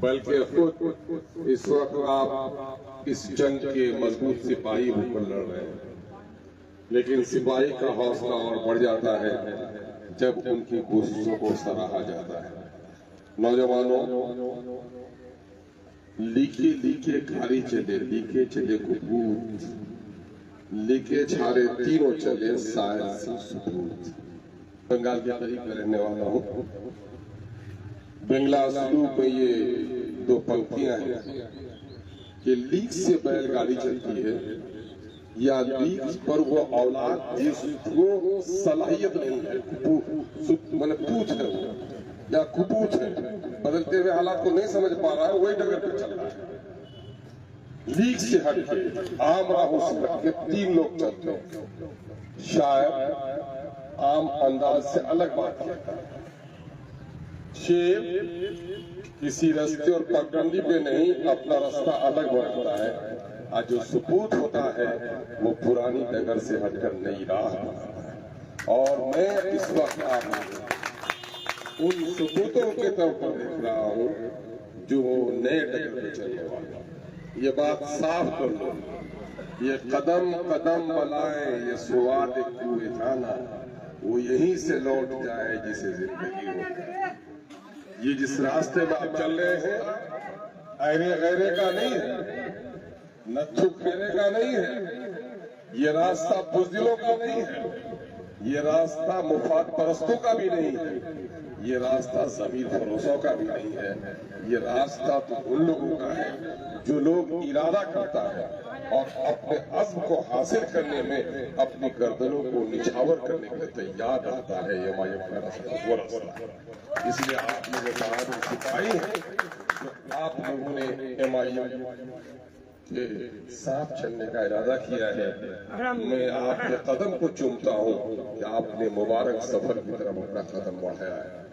بلکہ خود اس وقت آپ اس جنگ کے مضبوط سپاہی ہو کر لڑ رہے ہیں، لیکن سپاہی کا حوصلہ اور بڑھ جاتا ہے جب ان کی کوششوں کو سراہا جاتا ہے۔ نوجوانوں، لیکے لیکے کھاری چلے، لیکے چلے کبوت، لیکے چھارے تینوں چلے سائر سے ثبوت۔ بنگال کے قریب میں رہنے والا ہوں۔ بنگلہ اسلوب میں یہ دو پنکتیاں ہیں کہ لیک سے بیل گاڑی چلتی ہے یا لیک پر وہ اولاد جس کو صلاحیت نہیں ہے، پوچھ ہے وہ یا کپوت ہے، بدلتے ہوئے حالات کو نہیں سمجھ پا رہا ہے، وہی ڈگر پہ چل رہا ہے۔ لیک سے ہٹ کے عام راہوں سے ہٹ کے تین لوگ چلتے ہیں، شاید عام انداز سے الگ بات کہتا ہے۔ شیر کسی رستے اور پگڈنڈی پہ نہیں، اپنا رستہ الگ بڑھتا ہے، اور جو ثبوت ہوتا ہے وہ پرانی ڈگر سے ہٹ کر نئی راہ بناتا ہے۔ اور میں اس وقت آپ ان ثبوتوں کے طور پر دیکھ رہا ہوں جو نئے ڈگر پہ چلنے والا۔ یہ بات صاف کر لو، یہ قدم قدم بلائے، یہ سواد کوئے جانا، وہ یہیں سے لوٹ جائے جسے زندگی ہو۔ یہ جس راستے میں آپ چل رہے ہیں، ایرے غیرے کا نہیں ہے، نچھو کھیرے کا نہیں ہے، یہ راستہ بزدلوں کا نہیں ہے، یہ راستہ مفاد پرستوں کا بھی نہیں ہے، یہ راستہ ضمیر فروشوں کا بھی نہیں ہے، یہ راستہ تو ان لوگوں کا ہے جو لوگ ارادہ کرتا ہے اور اپنے عزم کو حاصل کرنے میں اپنی گردنوں کو نچھاور کرنے کے تیار رہتا ہے۔ یہ مایوب کا راستہ وہ راستہ ہے۔ اس لیے آپ لوگوں کا عادل سپاہی ہے، آپ لوگوں نے MIM کے ساتھ چلنے کا ارادہ کیا ہے۔ میں آپ کے قدم کو چومتا ہوں کہ آپ نے مبارک سفر کی طرف اپنا قدم بڑھایا ہے۔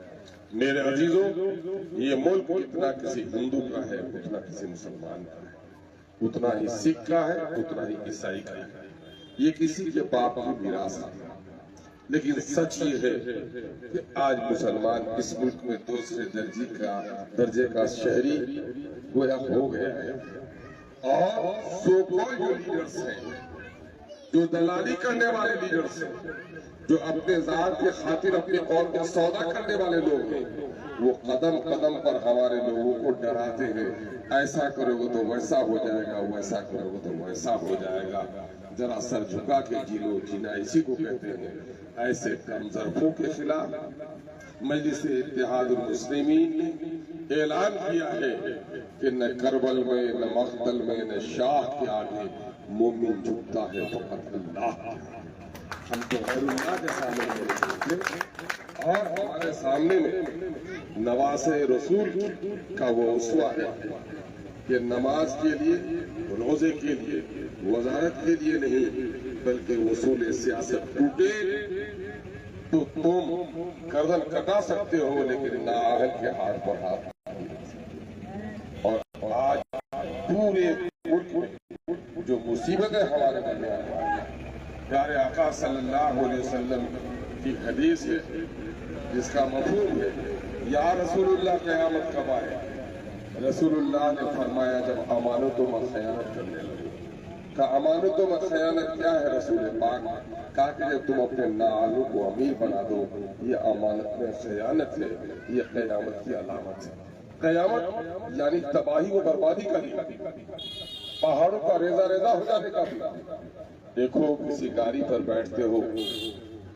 میرے عزیزوں، یہ ملک اتنا کسی ہندو کا ہے، اتنا کسی مسلمان کا ہے، اتنا ہی سکھ کا ہے، اتنا ہی عیسائی کا ہے۔ یہ کسی کے باپ کی میراث ہے، لیکن سچ یہ ہے کہ آج مسلمان اس ملک میں دوسرے درجے کا شہری گویا ہو گیا ہے، اور سو کال جو لیڈرز ہیں، جو دلالی کرنے والے لیڈرز ہیں، جو اپنے ذات کے خاطر اپنے قوم کا سودا کرنے والے لوگ ہیں، وہ قدم قدم پر ہمارے لوگوں کو ڈراتے ہیں، ایسا کرو گے تو ویسا ہو جائے گا، ویسا کرو گے تو ویسا ہو جائے گا۔ ذرا سر جھکا کے جیلو، جینا اسی کو کہتے ہیں۔ ایسے کمزرفوں کے خلاف مجلس اتحاد المسلمین نے اعلان کیا ہے کہ نہ کربل میں، نہ مقتل میں، نہ شاہ کے آگے مومن جھکتا ہے فقط اللہ۔ ہم تو غیر اللہ کے سامنے ہیں، اور ہمارے سامنے میں نواز رسول کا وہ اسوہ ہے کہ نماز کے لیے، روزے کے لیے، وزارت کے لیے نہیں، بلکہ اصول سیاست ٹوٹے تو تم گردن کٹا سکتے ہو، لیکن نااہل کے ہاتھ پر ہاتھ نہیں رکھ سکتے۔ اور آج پورے ملک میں جو مصیبتیں ہمارے درمیان ہیں، پیارے آقا صلی اللہ علیہ وسلم کی حدیث ہے جس کا مفہوم ہے یا رسول اللہ قیامت کب آئے؟ رسول اللہ نے فرمایا جب امانتوں میں خیانت کرنے لگے۔ کہا امانتوں میں خیانت کیا ہے رسول پاک؟ کہا کہ جب تم اپنے نااہلوں کو امیر بنا دو، یہ امانت میں خیانت ہے، یہ قیامت کی علامت ہے۔ قیامت یعنی تباہی و بربادی کا دن، پہاڑوں کا ریزہ ریزہ ہو جانے کا دن۔ دیکھو کسی گاڑی پر بیٹھتے ہو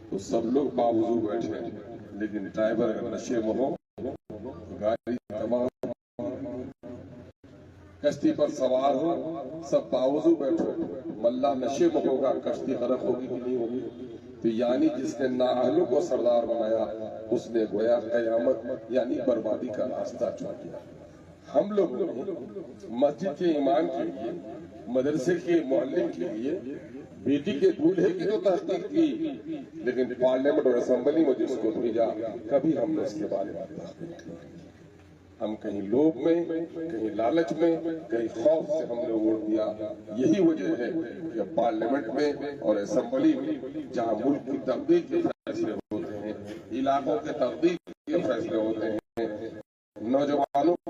تو سب لوگ باوضو بیٹھے ہیں، لیکن ڈرائیور اگر نشے میں ہو گاڑی تباہ۔ کشتی پر سوار ہو، سب باوضو بیٹھو، ملا نشے میں ہوگا، کشتی غرق ہوگی کہ نہیں ہوگی؟ تو یعنی جس نے نااہلوں کو سردار بنایا، اس نے گویا قیامت یعنی بربادی کا راستہ چن لیا۔ ہم لوگ مسجد کے امام کے لیے، مدرسے کے معلم کے لیے، بیٹی کے دولہے کی تو تحقیق کی، لیکن پارلیمنٹ اور اسمبلی میں جس کو بھیجا کبھی ہم نے اس کے بارے میں تحقیق کی۔ ہم کہیں لوگ میں، کہیں لالچ میں، کہیں خوف سے ہم نے ووٹ دیا۔ یہی وجہ ہے کہ پارلیمنٹ میں اور اسمبلی میں جہاں ملک کی تقدیر کے فیصلے ہوتے ہیں، علاقوں کے تقدیر کے فیصلے ہوتے ہیں، نوجوانوں